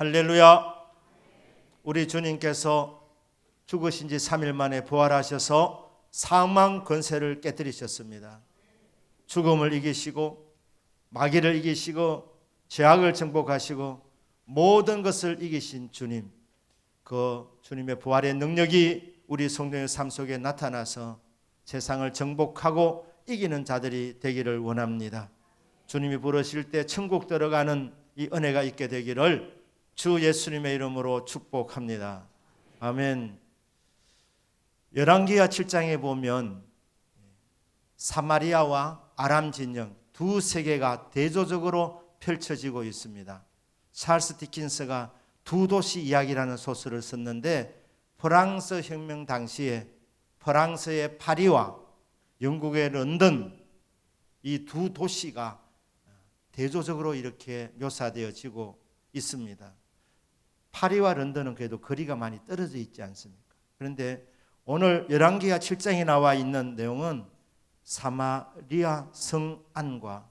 할렐루야. 우리 주님께서 죽으신 지 3일 만에 부활하셔서 사망 권세를 깨뜨리셨습니다. 죽음을 이기시고 마귀를 이기시고 죄악을 정복하시고 모든 것을 이기신 주님, 그 주님의 부활의 능력이 우리 성도의 삶 속에 나타나서 세상을 정복하고 이기는 자들이 되기를 원합니다. 주님이 부르실 때 천국 들어가는 이 은혜가 있게 되기를 주 예수님의 이름으로 축복합니다. 아멘. 열왕기하 7장에 보면 사마리아와 아람 진영 두 세계가 대조적으로 펼쳐지고 있습니다. 찰스 디킨스가 두 도시 이야기라는 소설을 썼는데, 프랑스 혁명 당시에 프랑스의 파리와 영국의 런던, 이 두 도시가 대조적으로 이렇게 묘사되어지고 있습니다. 파리와 런던은 그래도 거리가 많이 떨어져 있지 않습니까? 그런데 오늘 열왕기하 7장에 나와 있는 내용은 사마리아 성 안과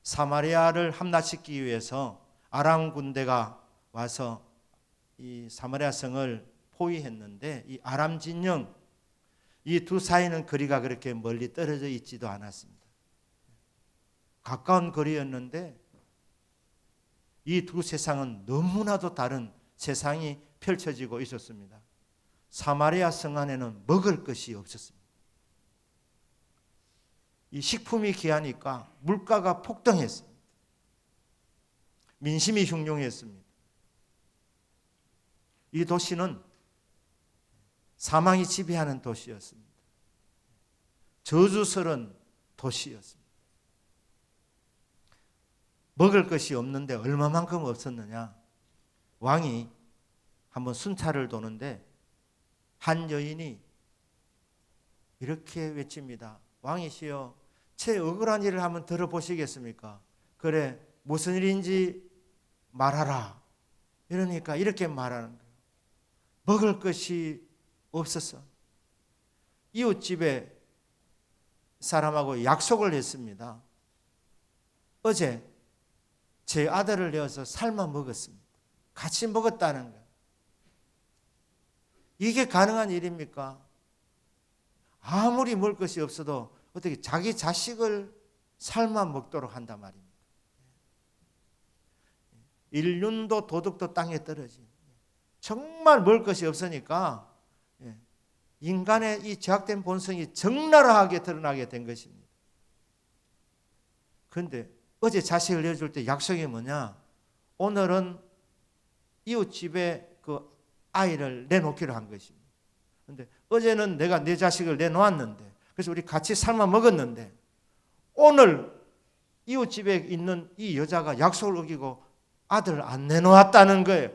사마리아를 함락시키기 위해서 아람 군대가 와서 이 사마리아 성을 포위했는데, 이 아람 진영, 이 두 사이는 거리가 그렇게 멀리 떨어져 있지도 않았습니다. 가까운 거리였는데 이 두 세상은 너무나도 다른 세상이 펼쳐지고 있었습니다. 사마리아 성 안에는 먹을 것이 없었습니다. 이 식품이 귀하니까 물가가 폭등했습니다. 민심이 흉흉했습니다. 이 도시는 사망이 지배하는 도시였습니다. 저주스러운 도시였습니다. 먹을 것이 없는데 얼마만큼 없었느냐? 왕이 한번 순찰을 도는데 한 여인이 이렇게 외칩니다. 왕이시여, 제 억울한 일을 한번 들어보시겠습니까? 그래, 무슨 일인지 말하라. 이러니까 이렇게 말하는 거예요. 먹을 것이 없었어. 이웃집에 사람하고 약속을 했습니다. 어제 제 아들을 내어서 삶아 먹었습니다. 같이 먹었다는 거예요. 이게 가능한 일입니까? 아무리 먹을 것이 없어도 어떻게 자기 자식을 삶아 먹도록 한단 말입니다. 인륜도 도덕도 땅에 떨어진, 정말 먹을 것이 없으니까 인간의 이 죄악된 본성이 적나라하게 드러나게 된 것입니다. 그런데 어제 자식을 내어줄 때 약속이 뭐냐? 오늘은 이웃집에 그 아이를 내놓기로 한 것입니다. 그런데 어제는 내가 내 자식을 내놓았는데, 그래서 우리 같이 삶아 먹었는데, 오늘 이웃집에 있는 이 여자가 약속을 어기고 아들을 안 내놓았다는 거예요.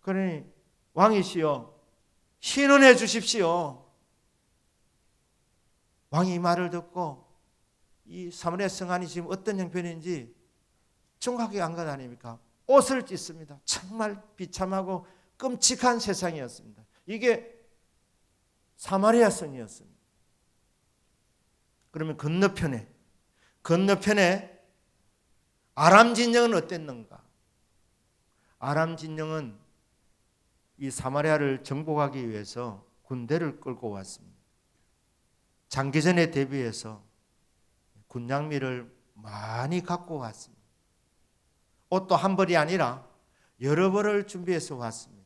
그러니 왕이시여, 신원해 주십시오. 왕이 이 말을 듣고 이 사마리아 성안이 지금 어떤 형편인지 정확하게 안 것 아닙니까? 옷을 찢습니다. 정말 비참하고 끔찍한 세상이었습니다. 이게 사마리아 성이었습니다. 그러면 건너편에 아람 진영은 어땠는가? 아람 진영은 이 사마리아를 정복하기 위해서 군대를 끌고 왔습니다. 장기전에 대비해서 군장미를 많이 갖고 왔습니다. 옷도 한 벌이 아니라 여러 벌을 준비해서 왔습니다.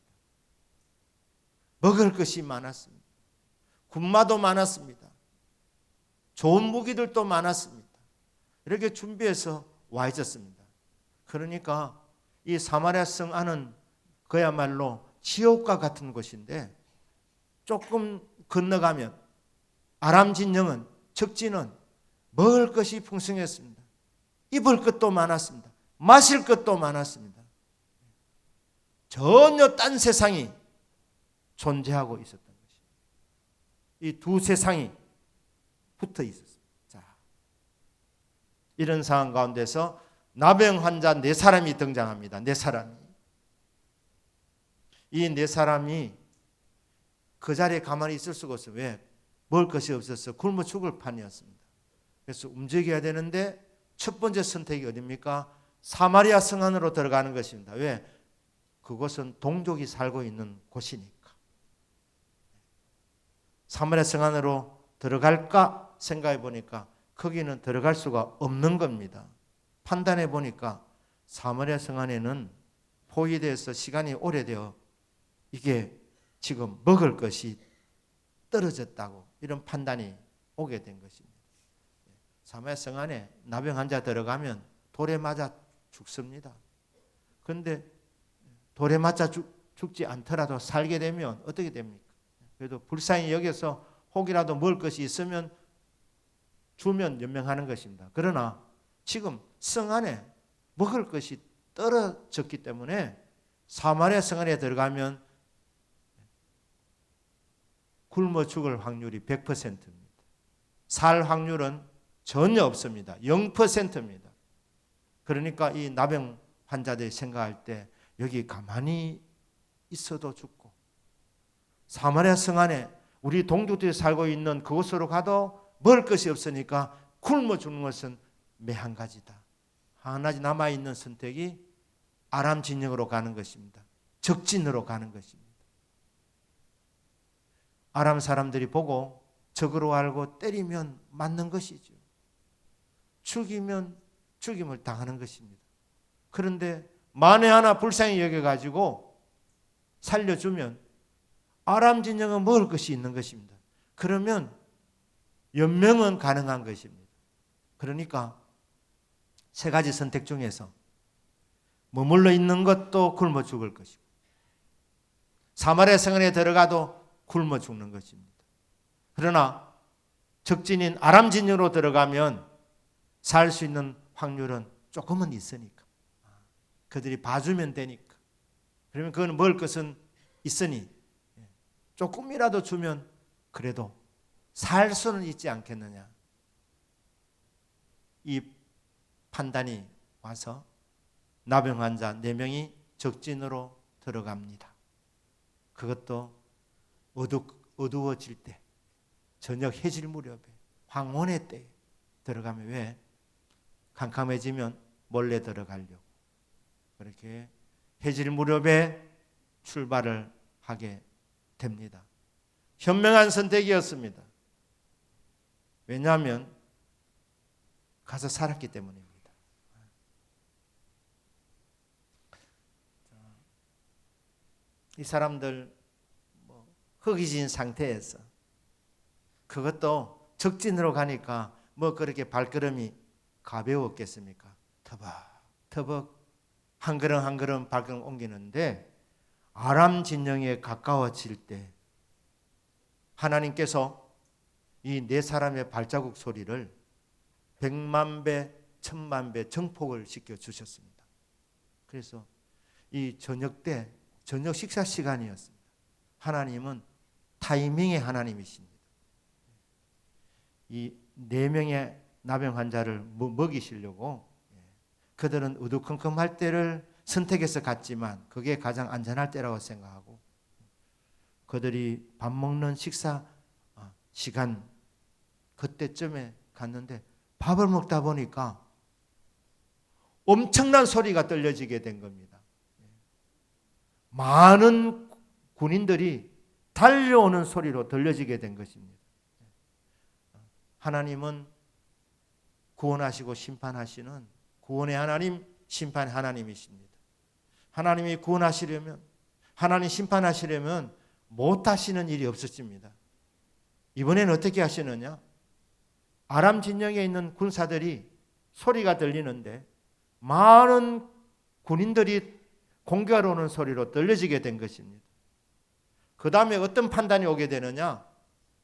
먹을 것이 많았습니다. 군마도 많았습니다. 좋은 무기들도 많았습니다. 이렇게 준비해서 와 있었습니다. 그러니까 이 사마리아 성 안은 그야말로 지옥과 같은 곳인데, 조금 건너가면 아람 진영은, 적지는 먹을 것이 풍성했습니다. 입을 것도 많았습니다. 마실 것도 많았습니다. 전혀 딴 세상이 존재하고 있었던 것입니다. 이 두 세상이 붙어 있었습니다. 자, 이런 상황 가운데서 나병 환자 4사람이 등장합니다. 4사람이. 이 4사람이 그 자리에 가만히 있을 수가 없어요. 왜? 먹을 것이 없어서 굶어 죽을 판이었습니다. 그래서 움직여야 되는데 첫 번째 선택이 어디입니까? 사마리아 성 안으로 들어가는 것입니다. 왜? 그곳은 동족이 살고 있는 곳이니까. 사마리아 성 안으로 들어갈까 생각해 보니까 거기는 들어갈 수가 없는 겁니다. 판단해 보니까 사마리아 성 안에는 포위돼서 시간이 오래되어 이게 지금 먹을 것이 떨어졌다고 이런 판단이 오게 된 것입니다. 사마리아 성 안에 나병 환자 들어가면 돌에 맞아 죽습니다. 그런데 돌에 맞아 죽지 않더라도 살게 되면 어떻게 됩니까? 그래도 불쌍히 여겨서 혹이라도 먹을 것이 있으면 주면 연명하는 것입니다. 그러나 지금 성 안에 먹을 것이 떨어졌기 때문에 사마리아 성 안에 들어가면 굶어 죽을 확률이 100%입니다. 살 확률은 전혀 없습니다. 0%입니다. 그러니까 이 나병 환자들이 생각할 때 여기 가만히 있어도 죽고 사마리아 성 안에 우리 동족들이 살고 있는 그곳으로 가도 먹을 것이 없으니까 굶어 죽는 것은 매한 가지다. 한 가지 남아있는 선택이 아람 진영으로 가는 것입니다. 적진으로 가는 것입니다. 아람 사람들이 보고 적으로 알고 때리면 맞는 것이죠. 죽이면 죽임을 당하는 것입니다. 그런데 만에 하나 불쌍히 여겨가지고 살려주면 아람 진영은 먹을 것이 있는 것입니다. 그러면 연명은 가능한 것입니다. 그러니까 세 가지 선택 중에서 머물러 있는 것도 굶어 죽을 것이고 사마리아 성 안에 들어가도 굶어 죽는 것입니다. 그러나 적진인 아람 진영으로 들어가면 살 수 있는 확률은 조금은 있으니까 그들이 봐주면 되니까 그러면 그건 먹을 것은 있으니 조금이라도 주면 그래도 살 수는 있지 않겠느냐. 이 판단이 와서 나병 환자 4명이 적진으로 들어갑니다. 그것도 어두워질 때 저녁 해질 무렵에 황혼의 때에 들어가면 왜? 캄캄해지면 몰래 들어가려고 그렇게 해질 무렵에 출발을 하게 됩니다. 현명한 선택이었습니다. 왜냐하면 가서 살았기 때문입니다. 이 사람들 허기진 상태에서 그것도 적진으로 가니까 뭐 그렇게 발걸음이 가벼웠겠습니까? 터벅터벅 한 걸음 한 걸음 발걸음 옮기는데 아람 진영에 가까워질 때 하나님께서 이 4사람의 발자국 소리를 100만 배, 1000만 배 증폭을 시켜 주셨습니다. 그래서 이 저녁 때 저녁 식사 시간이었습니다. 하나님은 타이밍의 하나님이십니다. 이 4명의 나병 환자를 먹이시려고 그들은 어두컴컴할 때를 선택해서 갔지만 그게 가장 안전할 때라고 생각하고 그들이 밥 먹는 식사 시간 그때쯤에 갔는데 밥을 먹다 보니까 엄청난 소리가 들려지게 된 겁니다. 많은 군인들이 달려오는 소리로 들려지게 된 것입니다. 하나님은 구원하시고 심판하시는 구원의 하나님, 심판의 하나님이십니다. 하나님이 구원하시려면 하나님 심판하시려면 못하시는 일이 없었습니다. 이번에는 어떻게 하시느냐? 아람 진영에 있는 군사들이 소리가 들리는데 많은 군인들이 공격하러 오는 소리로 들려지게 된 것입니다. 그 다음에 어떤 판단이 오게 되느냐?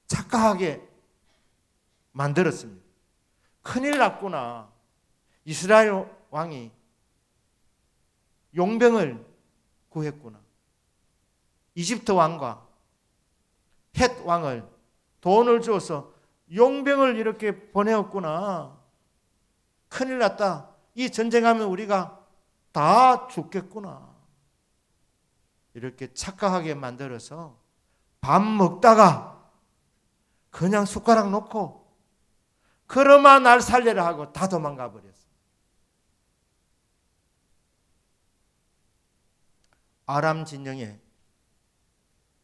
착각하게 만들었습니다. 큰일 났구나. 이스라엘 왕이 용병을 구했구나. 이집트 왕과 헷 왕을 돈을 주어서 용병을 이렇게 보내었구나. 큰일 났다. 이 전쟁하면 우리가 다 죽겠구나. 이렇게 착각하게 만들어서 밥 먹다가 그냥 숟가락 놓고 그러마 날 살려라 하고 다 도망가 버렸어요. 아람 진영에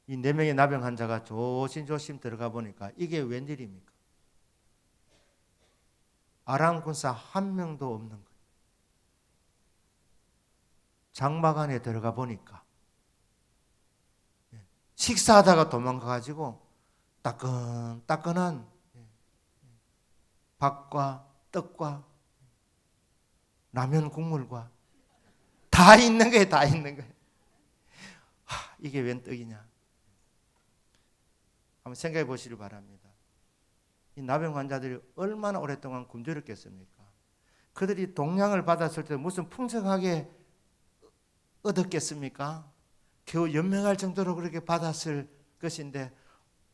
이 4명의 나병 환자가 조심조심 들어가 보니까 이게 웬일입니까? 아람 군사 한 명도 없는 거예요. 장막 안에 들어가 보니까 식사하다가 도망가가지고 따끈따끈한 밥과 떡과 라면 국물과 다 있는 거예요. 다 있는 거예요. 이게 웬 떡이냐? 한번 생각해 보시길 바랍니다. 이 나병 환자들이 얼마나 오랫동안 굶주렸겠습니까? 그들이 동양을 받았을 때 무슨 풍성하게 얻었겠습니까? 겨우 연명할 정도로 그렇게 받았을 것인데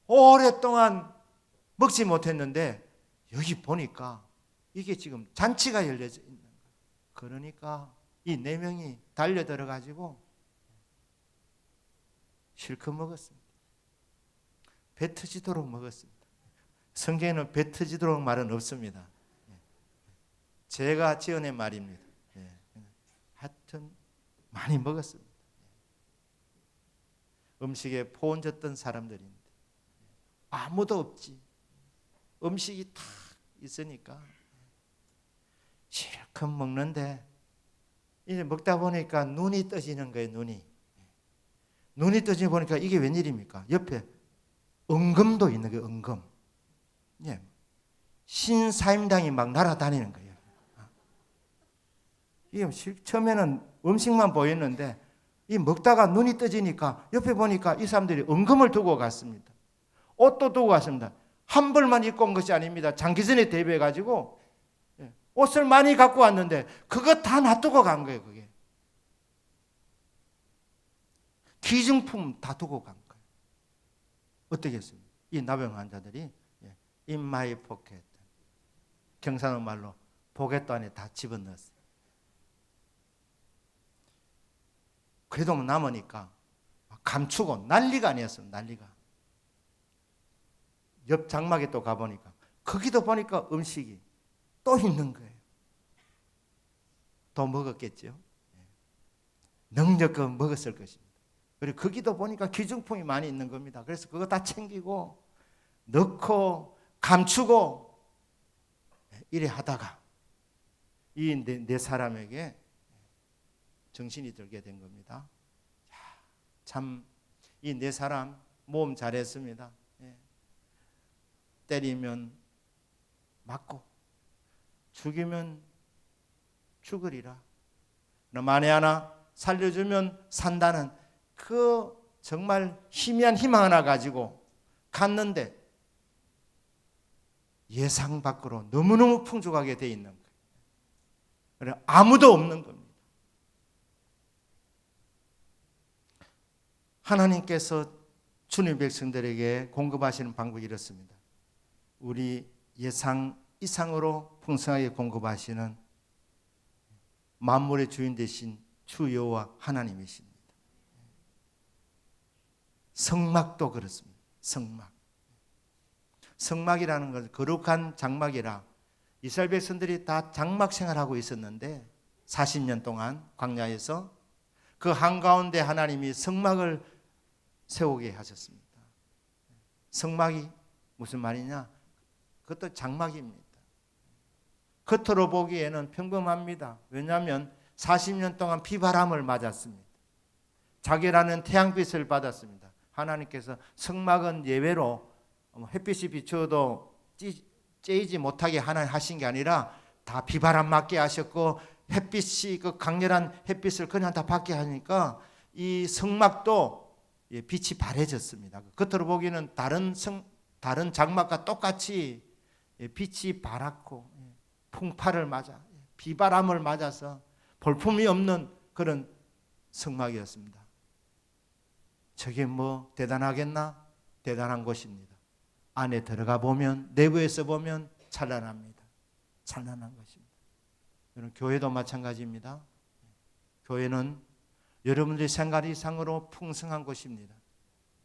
오랫동안 먹지 못했는데 여기 보니까 이게 지금 잔치가 열려져 있는 거예요. 그러니까 이 4명이 달려들어 가지고 실컷 먹었습니다. 배 터지도록 먹었습니다. 성경에는 배 터지도록 말은 없습니다. 제가 지어낸 말입니다. 하여튼 많이 먹었습니다. 음식에 포온졌던 사람들인데 아무도 없지. 음식이 다 있으니까 실컷 먹는데 이제 먹다 보니까 눈이 떠지는 거예요. 눈이 떠지고 보니까 이게 웬일입니까? 옆에 은금도 있는 거예요. 은금. 예. 신사임당이 막 날아다니는 거예요. 이게 처음에는 음식만 보였는데 이 먹다가 눈이 떠지니까 옆에 보니까 이 사람들이 은금을 두고 갔습니다. 옷도 두고 갔습니다. 한 벌만 입고 온 것이 아닙니다. 장기전에 대비해가지고 옷을 많이 갖고 왔는데 그거 다 놔두고 간 거예요. 그게 기증품 다 두고 간 거예요. 어떻겠습니까? 이 나병 환자들이 in my pocket, 경상도 말로 포켓도 안에 다 집어넣었어요. 그래도 남으니까 감추고 난리가 아니었어요. 난리가. 옆 장막에 또 가보니까 거기도 보니까 음식이 또 있는 거예요. 또 먹었겠죠. 넉넉히 먹었을 것입니다. 그리고 거기도 보니까 기증품이 많이 있는 겁니다. 그래서 그거 다 챙기고 넣고 감추고 이래 하다가 이 네 사람에게 정신이 들게 된 겁니다. 참 이 4사람 모험 잘했습니다. 때리면 맞고 죽이면 죽으리라. 만에 하나 살려주면 산다는 그 정말 희미한 희망 하나 가지고 갔는데 예상 밖으로 너무너무 풍족하게 돼 있는 거예요. 그래 아무도 없는 겁니다. 하나님께서 주님 백성들에게 공급하시는 방법이 이렇습니다. 우리 예상 이상으로 풍성하게 공급하시는 만물의 주인 되신 주 여호와 하나님이십니다. 성막도 그렇습니다. 성막이라는 것은 거룩한 장막이라 이스라엘 백성들이 다 장막 생활하고 있었는데 40년 동안 광야에서 그 한가운데 하나님이 성막을 세우게 하셨습니다. 성막이 무슨 말이냐? 그것도 장막입니다. 겉으로 보기에는 평범합니다. 왜냐하면 40년 동안 비바람을 맞았습니다. 자기라는 태양빛을 받았습니다. 하나님께서 성막은 예외로 햇빛이 비추어도 쬐이지 못하게 하신 게 아니라 다 비바람 맞게 하셨고 햇빛이 그 강렬한 햇빛을 그냥 다 받게 하니까 이 성막도 빛이 바래졌습니다. 겉으로 보기에는 다른 장막과 똑같이 빛이 바랐고 풍파를 맞아 비바람을 맞아서 볼품이 없는 그런 성막이었습니다. 저게 뭐 대단하겠나? 대단한 것입니다. 안에 들어가 보면 내부에서 보면 찬란합니다. 찬란한 것입니다. 여러분 교회도 마찬가지입니다. 교회는 여러분들의 생각 이상으로 풍성한 것입니다.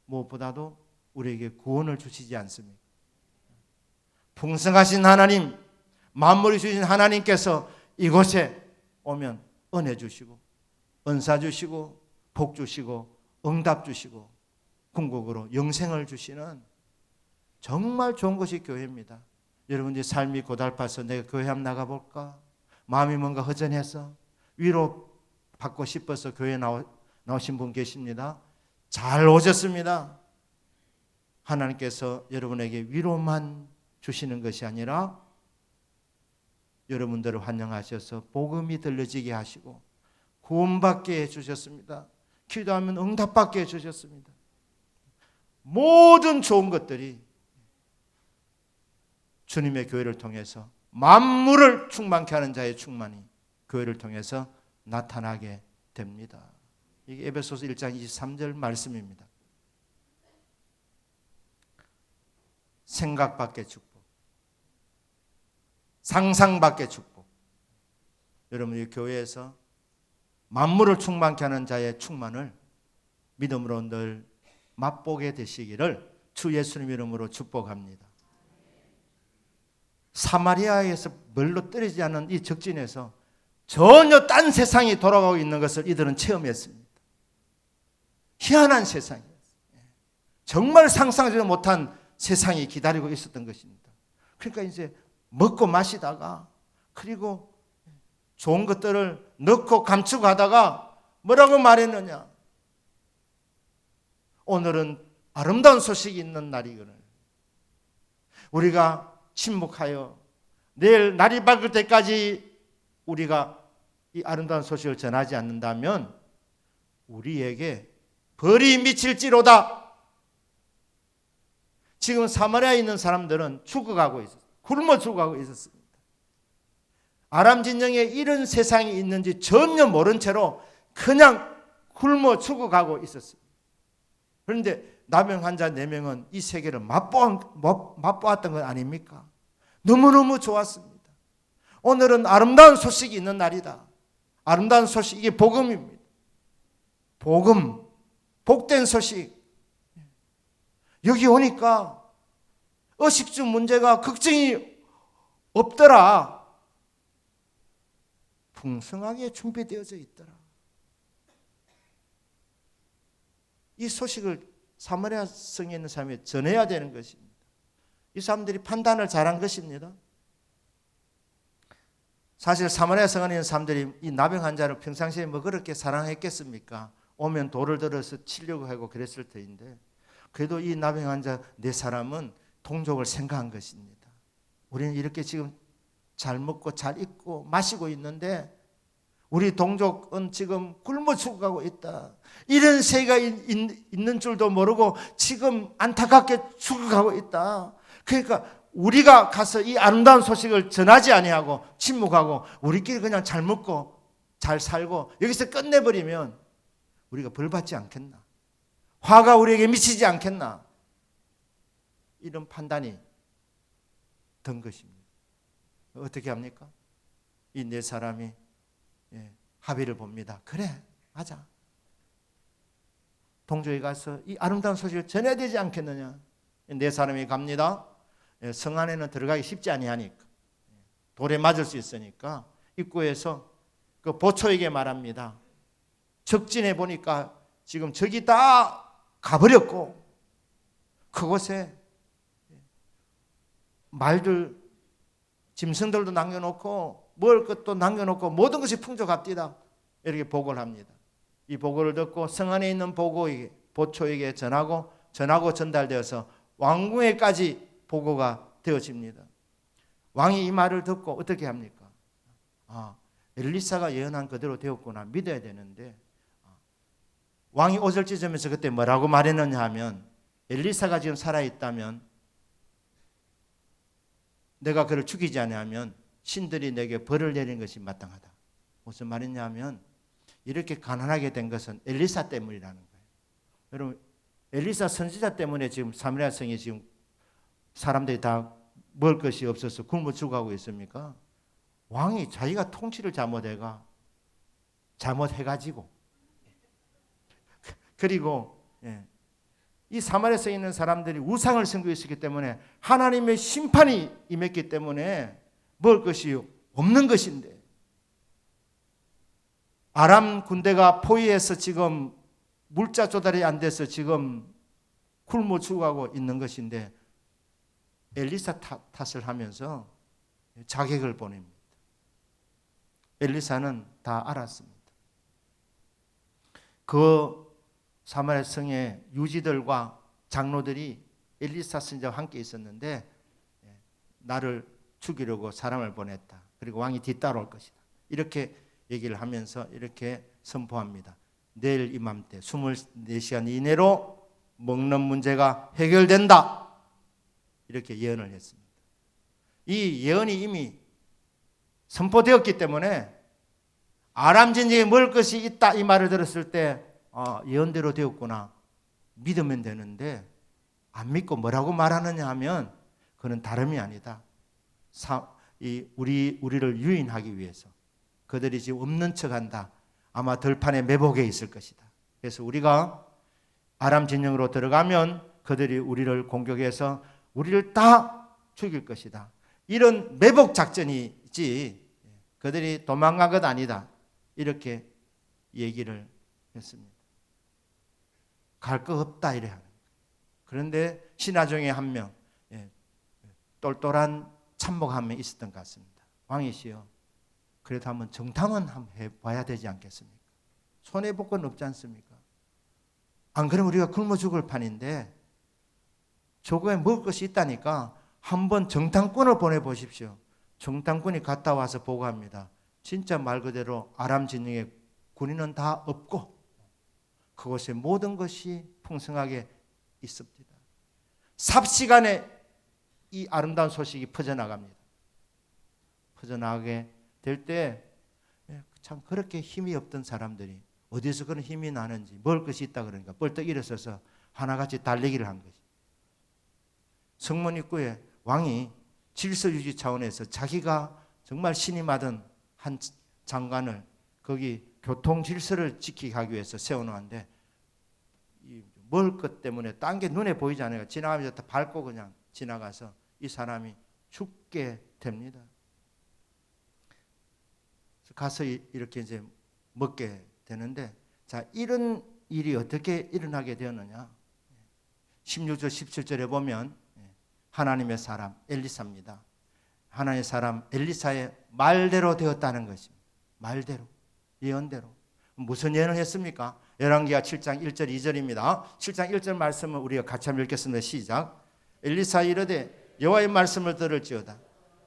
무엇보다도 우리에게 구원을 주시지 않습니까? 풍성하신 하나님, 만물을 주신 하나님께서 이곳에 오면 은혜 주시고 은사 주시고 복 주시고 응답 주시고 궁극으로 영생을 주시는 정말 좋은 것이 교회입니다. 여러분들이 삶이 고달파서 내가 교회 한번 나가볼까? 마음이 뭔가 허전해서 위로 받고 싶어서 교회에 나오신 분 계십니다. 잘 오셨습니다. 하나님께서 여러분에게 위로만 주시는 것이 아니라 여러분들을 환영하셔서 복음이 들려지게 하시고 구원받게 해주셨습니다. 기도하면 응답받게 해주셨습니다. 모든 좋은 것들이 주님의 교회를 통해서 만물을 충만케 하는 자의 충만이 교회를 통해서 나타나게 됩니다. 이게 에베소서 1장 23절 말씀입니다. 생각 밖의 축복, 상상 밖의 축복. 여러분이 교회에서 만물을 충만케 하는 자의 충만을 믿음으로 늘 맛보게 되시기를 주 예수님 이름으로 축복합니다. 사마리아에서 멀로 떨어지지 않은 이 적진에서 전혀 딴 세상이 돌아가고 있는 것을 이들은 체험했습니다. 희한한 세상이었어요. 정말 상상하지도 못한 세상이 기다리고 있었던 것입니다. 그러니까 이제 먹고 마시다가 그리고 좋은 것들을 넣고 감추고 하다가 뭐라고 말했느냐? 오늘은 아름다운 소식이 있는 날이거늘 우리가 침묵하여 내일 날이 밝을 때까지 우리가 이 아름다운 소식을 전하지 않는다면 우리에게 벌이 미칠지로다. 지금 사마리아에 있는 사람들은 죽어가고 있었어요. 굶어 죽어가고 있었습니다. 아람 진영에 이런 세상이 있는지 전혀 모른 채로 그냥 굶어 죽어가고 있었어요. 그런데 나병 환자 4명은 이 세계를 맛보았던 건 아닙니까? 너무너무 좋았습니다. 오늘은 아름다운 소식이 있는 날이다. 아름다운 소식, 이게 복음입니다. 복음, 복된 소식. 여기 오니까 의식주 문제가 걱정이 없더라. 풍성하게 준비되어져 있더라. 이 소식을 사마리아 성에 있는 사람이 전해야 되는 것입니다. 이 사람들이 판단을 잘한 것입니다. 사실 사마리아 성안에 있는 사람들이 이 나병 환자를 평상시에 뭐 그렇게 사랑했겠습니까? 오면 돌을 들어서 치려고 하고 그랬을 터인데 그래도 이 나병 환자 4사람은 동족을 생각한 것입니다. 우리는 이렇게 지금 잘 먹고 잘 입고 마시고 있는데 우리 동족은 지금 굶어 죽어가고 있다. 이런 세계가 있는 줄도 모르고 지금 안타깝게 죽어가고 있다. 그러니까 우리가 가서 이 아름다운 소식을 전하지 아니하고 침묵하고 우리끼리 그냥 잘 먹고 잘 살고 여기서 끝내버리면 우리가 벌받지 않겠나? 화가 우리에게 미치지 않겠나? 이런 판단이 든 것입니다. 어떻게 합니까? 이 4사람이 합의를 봅니다. 그래, 맞아. 동족에 가서 이 아름다운 소식을 전해야 되지 않겠느냐? 4사람이 갑니다. 성 안에는 들어가기 쉽지 아니하니까 돌에 맞을 수 있으니까 입구에서 그 보초에게 말합니다. 적진에 보니까 지금 적이 다 가버렸고 그곳에 말들 짐승들도 남겨놓고 먹을 것도 남겨놓고 모든 것이 풍족합디다. 이렇게 보고를 합니다. 이 보고를 듣고 성 안에 있는 보초에게 전하고 전달되어서 왕궁에까지 보고가 되어집니다. 왕이 이 말을 듣고 어떻게 합니까? 엘리사가 예언한 그대로 되었구나 믿어야 되는데 왕이 옷을 찢으면서 그때 뭐라고 말했느냐 하면 엘리사가 지금 살아있다면 내가 그를 죽이지 않으면 신들이 내게 벌을 내리는 것이 마땅하다. 무슨 말이냐 하면 이렇게 가난하게 된 것은 엘리사 때문이라는 거예요. 여러분 엘리사 선지자 때문에 지금 사마리아 성이 지금 사람들이 다 먹을 것이 없어서 굶어 죽어가고 있습니까? 왕이 자기가 통치를 잘못해가지고 그리고 이 사마리아에 있는 사람들이 우상을 섬기고 있었기 때문에 하나님의 심판이 임했기 때문에 먹을 것이 없는 것인데 아람 군대가 포위해서 지금 물자 조달이 안 돼서 지금 굶어 죽어가고 있는 것인데 엘리사 탓을 하면서 자객을 보냅니다. 엘리사는 다 알았습니다. 그 사마리아 성의 유지들과 장로들이 엘리사 선지자와 함께 있었는데 나를 죽이려고 사람을 보냈다. 그리고 왕이 뒤따라올 것이다. 이렇게 얘기를 하면서 이렇게 선포합니다. 내일 이맘때 24시간 이내로 먹는 문제가 해결된다. 이렇게 예언을 했습니다. 이 예언이 이미 선포되었기 때문에 아람 전쟁에 먹을 것이 있다 이 말을 들었을 때 예언대로 되었구나 믿으면 되는데 안 믿고 뭐라고 말하느냐 하면 그는 다름이 아니다. 우리를 유인하기 위해서 그들이 지금 없는 척한다. 아마 들판에 매복해 있을 것이다. 그래서 우리가 아람 진영으로 들어가면 그들이 우리를 공격해서 우리를 다 죽일 것이다. 이런 매복 작전이지 그들이 도망간 것 아니다. 이렇게 얘기를 했습니다. 갈 거 없다 이래 하는 거예요. 그런데 신하 중에 한 명 똘똘한 참모가 한 명 있었던 것 같습니다. 왕이시여 그래도 한번 정탐은 한번 해봐야 되지 않겠습니까? 손해볼 건 없지 않습니까? 안 그러면 우리가 굶어 죽을 판인데 조금에 먹을 것이 있다니까 한번 정탐꾼을 보내보십시오. 정탐꾼이 갔다 와서 보고합니다. 진짜 말 그대로 아람 진영에 군인은 다 없고 그곳에 모든 것이 풍성하게 있습니다. 삽시간에 이 아름다운 소식이 퍼져나갑니다. 퍼져나가게 될 때 참 그렇게 힘이 없던 사람들이 어디서 그런 힘이 나는지 먹을 것이 있다 그러니까 벌떡 일어서서 하나같이 달리기를 한 거지. 성문 입구에 왕이 질서 유지 차원에서 자기가 정말 신임하던 한 장관을 거기 교통 질서를 지키게 하기 위해서 세워놓았는데 먹을 것 때문에 딴 게 눈에 보이지 않으니까 지나가면서 다 밟고 그냥 지나가서 이 사람이 죽게 됩니다. 가서 이렇게 이제 먹게 되는데 자 이런 일이 어떻게 일어나게 되었느냐 16절 17절에 보면 하나님의 사람 엘리사입니다. 하나님의 사람 엘리사의 말대로 되었다는 것입니다. 말대로 예언대로 무슨 예언을 했습니까? 열왕기하 7장 1절 2절입니다. 7장 1절 말씀을 우리가 같이 한번 읽겠습니다. 시작. 엘리사 이르되 여호와의 말씀을 들을지어다.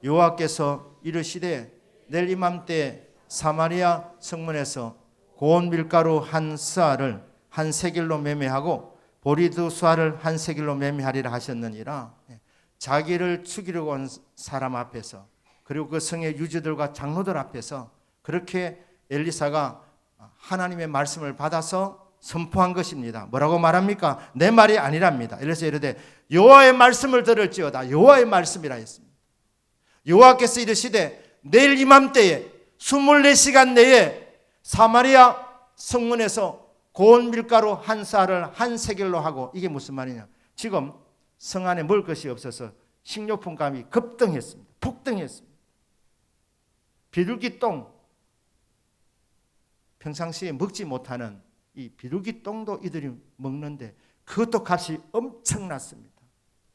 여호와께서 이르시되 내일 이맘때 사마리아 성문에서 고운 밀가루 한 스아를 한 세겔로 매매하고 보리 두 스아를 한 세겔로 매매하리라 하셨느니라. 자기를 죽이려고 온 사람 앞에서 그리고 그 성의 유지들과 장로들 앞에서 그렇게 엘리사가 하나님의 말씀을 받아서 선포한 것입니다. 뭐라고 말합니까? 내 말이 아니랍니다. 엘리사 이르되 여호와의 말씀을 들을지어다. 여호와의 말씀이라 했습니다. 여호와께서 이르시되 내일 이맘때에 24시간 내에 사마리아 성문에서 고운 밀가루 한 쌀을 한 세겔로 하고 이게 무슨 말이냐? 지금 성 안에 먹을 것이 없어서 식료품 값이 급등했습니다. 폭등했습니다. 비둘기똥 평상시에 먹지 못하는 이 비둘기똥도 이들이 먹는데 그것도 값이 엄청났습니다.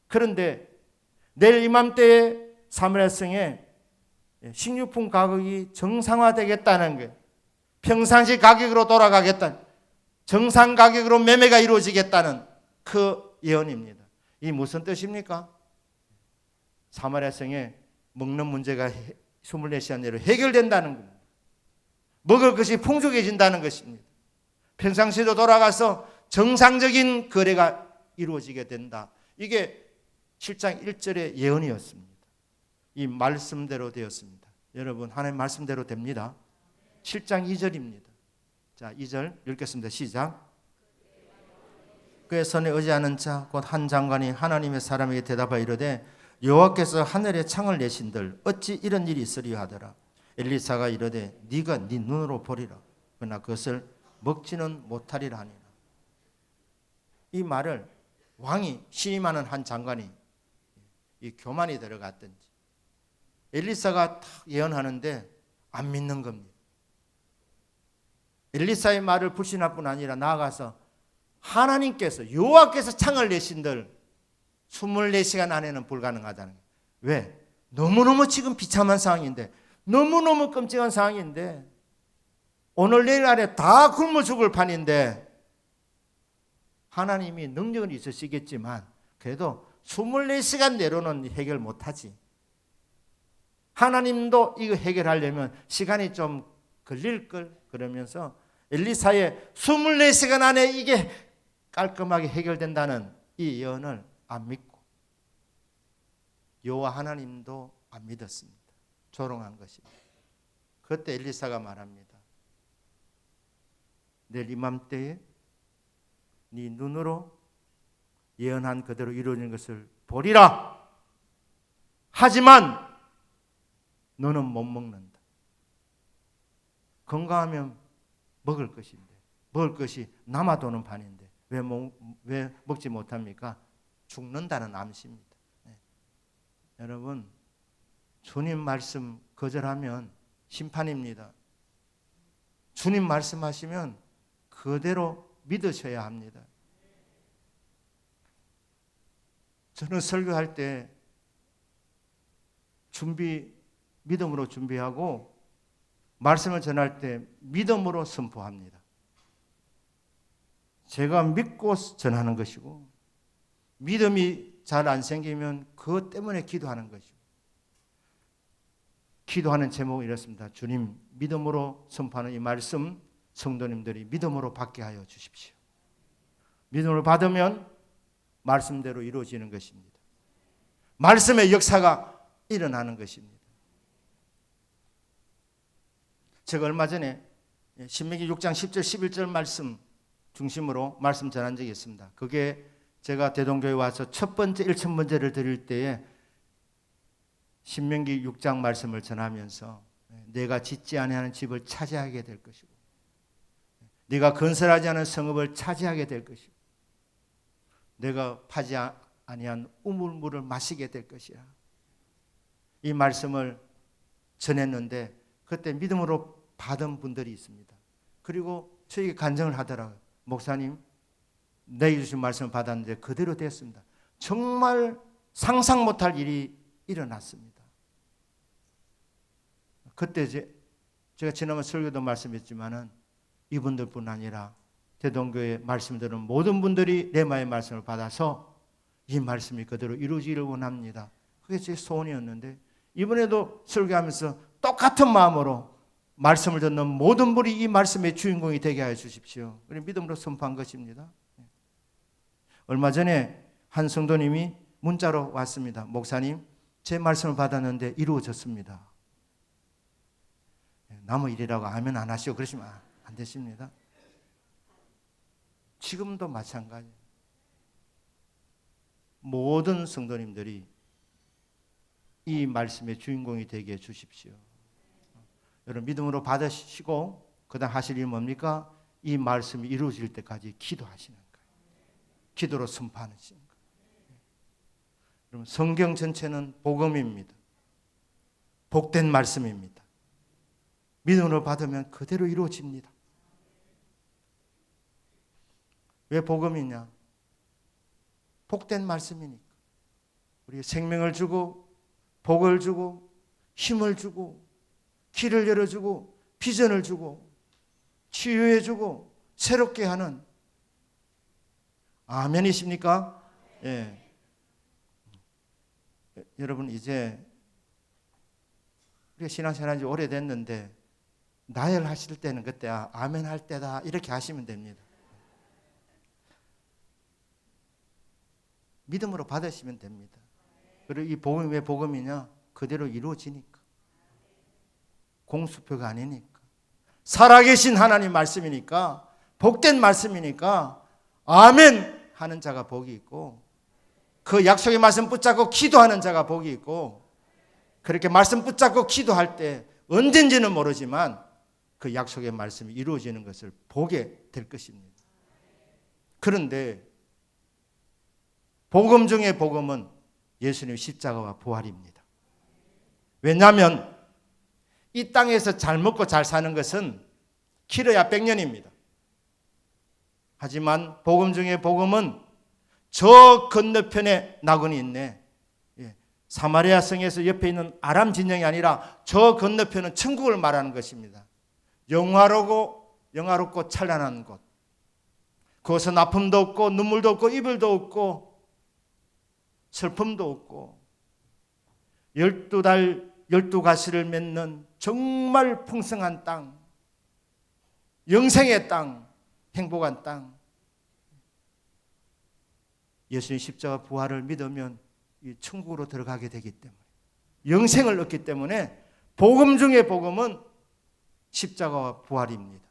그런데 내일 이맘때에 사마리아 성에 식료품 가격이 정상화되겠다는 게 평상시 가격으로 돌아가겠다는 정상 가격으로 매매가 이루어지겠다는 그 예언입니다. 이 무슨 뜻입니까? 사마리아 성에 먹는 문제가 24시간 내로 해결된다는 겁니다. 먹을 것이 풍족해진다는 것입니다. 평상시로 돌아가서 정상적인 거래가 이루어지게 된다. 이게 7장 1절의 예언이었습니다. 이 말씀대로 되었습니다. 여러분 하나님 말씀대로 됩니다. 7장 2절입니다. 자 2절 읽겠습니다. 시작. 그의 손에 의지하는 자 곧 한 장관이 하나님의 사람에게 대답하여 이르되 여호와께서 하늘에 창을 내신들 어찌 이런 일이 있으리요 하더라. 엘리사가 이르되 네가 네 눈으로 보리라. 그러나 그것을 먹지는 못하리라 하니라. 이 말을 왕이 신임하는 한 장관이 이 교만이 들어갔든지 엘리사가 탁 예언하는데 안 믿는 겁니다. 엘리사의 말을 불신할 뿐 아니라 나아가서 하나님께서 여호와께서 창을 내신들 24시간 안에는 불가능하다는 거예요. 왜? 너무너무 지금 비참한 상황인데, 너무너무 끔찍한 상황인데, 오늘 내일 안에 다 굶어 죽을 판인데 하나님이 능력은 있으시겠지만 그래도 24시간 내로는 해결 못하지. 하나님도 이거 해결하려면 시간이 좀 걸릴걸 그러면서 엘리사의 24시간 안에 이게 깔끔하게 해결된다는 이 예언을 안 믿고 여호와 하나님도 안 믿었습니다. 조롱한 것입니다. 그때 엘리사가 말합니다. 내일 이맘때에 네 눈으로 예언한 그대로 이루어진 것을 보리라. 하지만 너는 못 먹는다. 건강하면 먹을 것인데 먹을 것이 남아도는 판인데 왜 먹지 못합니까? 죽는다는 암시입니다. 네. 여러분, 주님 말씀 거절하면 심판입니다. 주님 말씀하시면 그대로 믿으셔야 합니다. 저는 설교할 때 믿음으로 준비하고 말씀을 전할 때 믿음으로 선포합니다. 제가 믿고 전하는 것이고 믿음이 잘 안 생기면 그것 때문에 기도하는 것이고 기도하는 제목은 이렇습니다. 주님, 믿음으로 선포하는 이 말씀 성도님들이 믿음으로 받게 하여 주십시오. 믿음으로 받으면 말씀대로 이루어지는 것입니다. 말씀의 역사가 일어나는 것입니다. 제가 얼마 전에 신명기 6장 10절 11절 말씀 중심으로 말씀 전한 적이 있습니다. 그게 제가 대동교회 와서 첫 번째 1,000번째를 드릴 때에 신명기 6장 말씀을 전하면서 내가 짓지 아니하는 집을 차지하게 될 것이고 네가 건설하지 않은 성읍을 차지하게 될 것이고 내가 파지 아니한 우물물을 마시게 될 것이야. 이 말씀을 전했는데 그때 믿음으로 받은 분들이 있습니다. 그리고 저에게 간증을 하더라고요. 목사님, 내게 주신 말씀을 받았는데 그대로 됐습니다. 정말 상상 못할 일이 일어났습니다. 그때 제가 지난번 설교도 말씀했지만은 이분들뿐 아니라 대동교회 말씀 들은 모든 분들이 레마의 말씀을 받아서 이 말씀이 그대로 이루어지기를 원합니다. 그게 제 소원이었는데 이번에도 설교하면서 똑같은 마음으로 말씀을 듣는 모든 분이 이 말씀의 주인공이 되게 하여 주십시오. 우리 믿음으로 선포한 것입니다. 얼마 전에 한 성도님이 문자로 왔습니다. 목사님, 제 말씀을 받았는데 이루어졌습니다. 남의 일이라고 아멘 안 하시고 그러시면 안 되십니다. 지금도 마찬가지예요. 모든 성도님들이 이 말씀의 주인공이 되게 해 주십시오. 여러분 믿음으로 받으시고 그다음 하실 일이 뭡니까? 이 말씀이 이루어질 때까지 기도하시는 거예요. 기도로 선포하시는 거예요. 여러분 성경 전체는 복음입니다. 복된 말씀입니다. 믿음으로 받으면 그대로 이루어집니다. 왜 복음이냐? 복된 말씀이니까. 우리가 생명을 주고 복을 주고 힘을 주고 길을 열어주고 비전을 주고 치유해주고 새롭게 하는 아멘이십니까? 예. 여러분 이제 우리가 신앙생활한 지 오래됐는데 나열하실 때는 그때 아멘 할 때다 이렇게 하시면 됩니다. 믿음으로 받으시면 됩니다. 그리고 이 복음이 왜 복음이냐? 그대로 이루어지니까. 공수표가 아니니까. 살아계신 하나님 말씀이니까 복된 말씀이니까 아멘 하는 자가 복이 있고 그 약속의 말씀 붙잡고 기도하는 자가 복이 있고 그렇게 말씀 붙잡고 기도할 때 언젠지는 모르지만 그 약속의 말씀이 이루어지는 것을 보게 될 것입니다. 그런데 복음 중에 복음은 예수님의 십자가와 부활입니다. 왜냐하면 이 땅에서 잘 먹고 잘 사는 것은 길어야 100년입니다. 하지만 복음 중에 복음은 저 건너편에 낙원이 있네. 사마리아 성에서 옆에 있는 아람 진영이 아니라 저 건너편은 천국을 말하는 것입니다. 영화롭고 찬란한 곳. 그것은 아픔도 없고 눈물도 없고 이별도 없고 슬픔도 없고 12달 12가시를 맺는 정말 풍성한 땅, 영생의 땅, 행복한 땅. 예수님 십자가 부활을 믿으면 이 천국으로 들어가게 되기 때문에, 영생을 얻기 때문에 복음 중에 복음은 십자가와 부활입니다.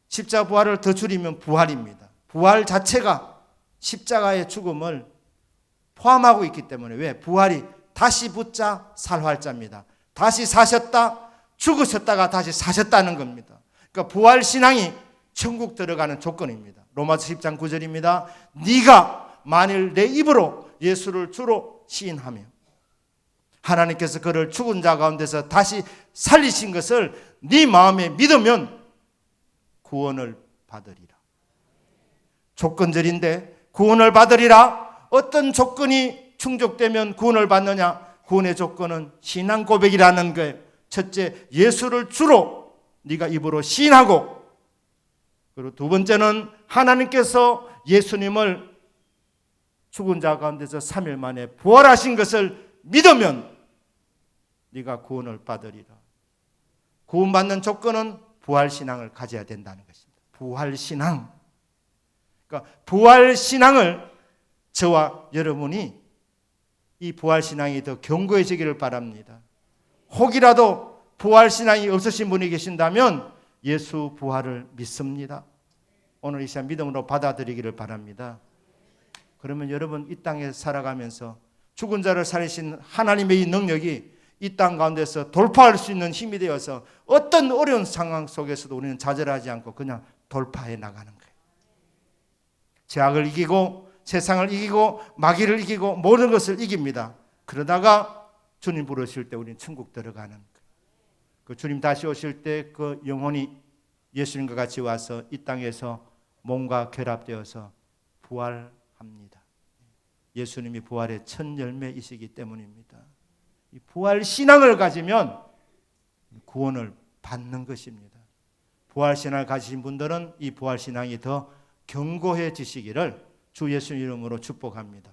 십자가 부활을 더 줄이면 부활입니다. 부활 자체가 십자가의 죽음을 포함하고 있기 때문에, 왜? 부활이 다시 붙자 살활자입니다. 다시 사셨다, 죽으셨다가 다시 사셨다는 겁니다. 그러니까 부활 신앙이 천국 들어가는 조건입니다. 로마서 10장 9절입니다. 네가 만일 내 입으로 예수를 주로 시인하며 하나님께서 그를 죽은 자 가운데서 다시 살리신 것을 네 마음에 믿으면 구원을 받으리라. 조건절인데 구원을 받으리라. 어떤 조건이 충족되면 구원을 받느냐? 구원의 조건은 신앙 고백이라는 거예요. 첫째, 예수를 주로 네가 입으로 시인하고, 그리고 두 번째는 하나님께서 예수님을 죽은 자 가운데서 3일 만에 부활하신 것을 믿으면 네가 구원을 받으리라. 구원받는 조건은 부활신앙을 가져야 된다는 것입니다. 부활신앙. 그러니까 부활신앙을 저와 여러분이 이 부활신앙이 더 견고해지기를 바랍니다. 혹이라도 부활신앙이 없으신 분이 계신다면 예수 부활을 믿습니다. 오늘 이 시간 믿음으로 받아들이기를 바랍니다. 그러면 여러분 이 땅에 살아가면서 죽은 자를 살리신 하나님의 이 능력이 이 땅 가운데서 돌파할 수 있는 힘이 되어서 어떤 어려운 상황 속에서도 우리는 좌절하지 않고 그냥 돌파해 나가는 거예요. 죄악을 이기고 세상을 이기고 마귀를 이기고 모든 것을 이깁니다. 그러다가 주님 부르실 때 우리는 천국 들어가는 거예요. 그 주님 다시 오실 때 그 영혼이 예수님과 같이 와서 이 땅에서 몸과 결합되어서 부활합니다. 예수님이 부활의 첫 열매이시기 때문입니다. 이 부활 신앙을 가지면 구원을 받는 것입니다. 부활 신앙을 가지신 분들은 이 부활 신앙이 더 견고해지시기를 주 예수님 이름으로 축복합니다.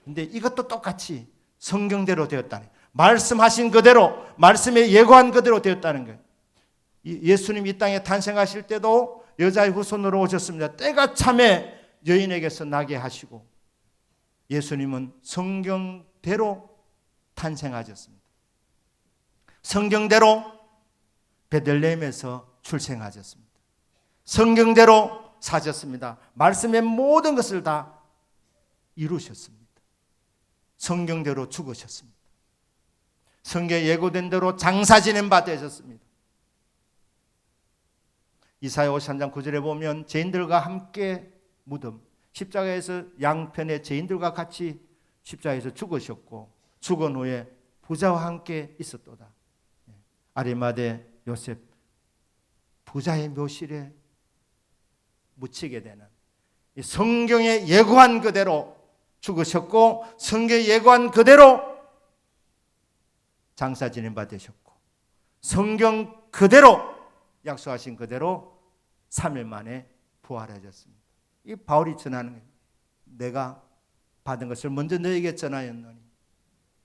근데 이것도 똑같이 성경대로 되었다는, 말씀하신 그대로, 말씀에 예고한 그대로 되었다는 거예요. 예수님 이 땅에 탄생하실 때도 여자의 후손으로 오셨습니다. 때가 참에 여인에게서 나게 하시고 예수님은 성경대로 탄생하셨습니다. 성경대로 베들레헴에서 출생하셨습니다. 성경대로 사셨습니다. 말씀의 모든 것을 다 이루셨습니다. 성경대로 죽으셨습니다. 성경에 예고된 대로 장사 지낸 바 되셨습니다. 이사야 53장 9절에 보면 죄인들과 함께 무덤, 십자가에서 양편에 죄인들과 같이 십자가에서 죽으셨고 죽은 후에 부자와 함께 있었도다. 아리마대 요셉 부자의 묘실에 묻히게 되는, 성경에 예고한 그대로 죽으셨고 성경에 예고한 그대로 장사 지낸 바 되셨고 성경 그대로 약속하신 그대로 3일 만에 부활하셨습니다. 이 바울이 전하는 거예요. 내가 받은 것을 먼저 너에게 전하였노니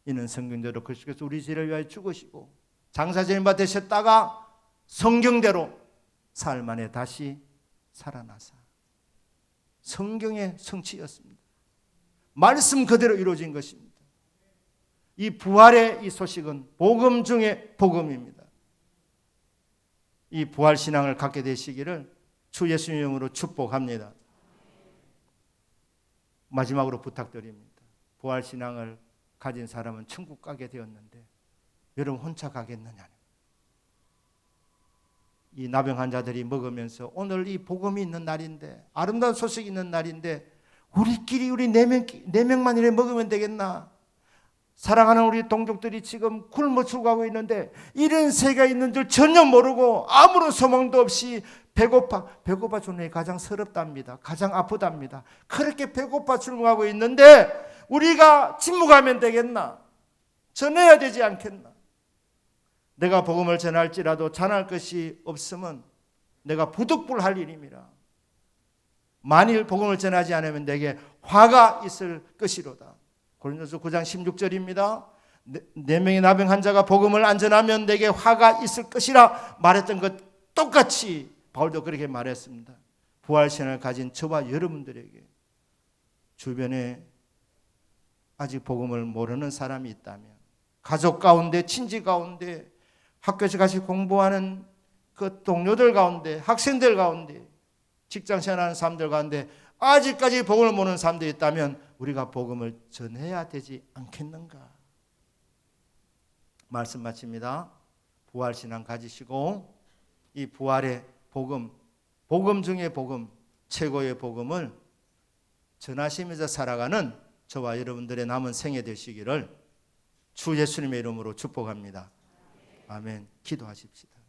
이는 성경대로 그리스도께서 우리 죄를 위하여 죽으시고 장사 지낸 바 되셨다가 성경대로 4일 만에 다시 살아나사 성경의 성취였습니다. 말씀 그대로 이루어진 것입니다. 이 부활의 이 소식은 복음 중에 복음입니다. 이 부활 신앙을 갖게 되시기를 주 예수님 이름으로 축복합니다. 마지막으로 부탁드립니다. 부활 신앙을 가진 사람은 천국 가게 되었는데 여러분 혼자 가겠느냐? 이 나병 환자들이 먹으면서 오늘 이 복음이 있는 날인데, 아름다운 소식이 있는 날인데 우리끼리 우리 네 명만 이래 먹으면 되겠나? 사랑하는 우리 동족들이 지금 굶어 죽어가고 있는데 이런 세계가 있는 줄 전혀 모르고 아무런 소망도 없이 배고파 죽는 게 가장 서럽답니다. 가장 아프답니다. 그렇게 배고파 죽어가고 있는데 우리가 침묵하면 되겠나? 전해야 되지 않겠나? 내가 복음을 전할지라도 전할 것이 없으면 내가 부득불할 일임이라. 만일 복음을 전하지 않으면 내게 화가 있을 것이로다. 고린도서 9장 16절입니다. 네 명의 나병 환자가 복음을 안 전하면 내게 화가 있을 것이라 말했던 것 똑같이 바울도 그렇게 말했습니다. 부활신을 가진 저와 여러분들에게 주변에 아직 복음을 모르는 사람이 있다면, 가족 가운데, 친지 가운데, 학교에서 같이 공부하는 그 동료들 가운데, 학생들 가운데, 직장생활하는 사람들 가운데 아직까지 복음을 모르는 사람들이 있다면 우리가 복음을 전해야 되지 않겠는가? 말씀 마칩니다. 부활신앙 가지시고 이 부활의 복음, 복음 중에 복음, 최고의 복음을 전하시면서 살아가는 저와 여러분들의 남은 생애 되시기를 주 예수님의 이름으로 축복합니다. 아멘. 기도하십시다.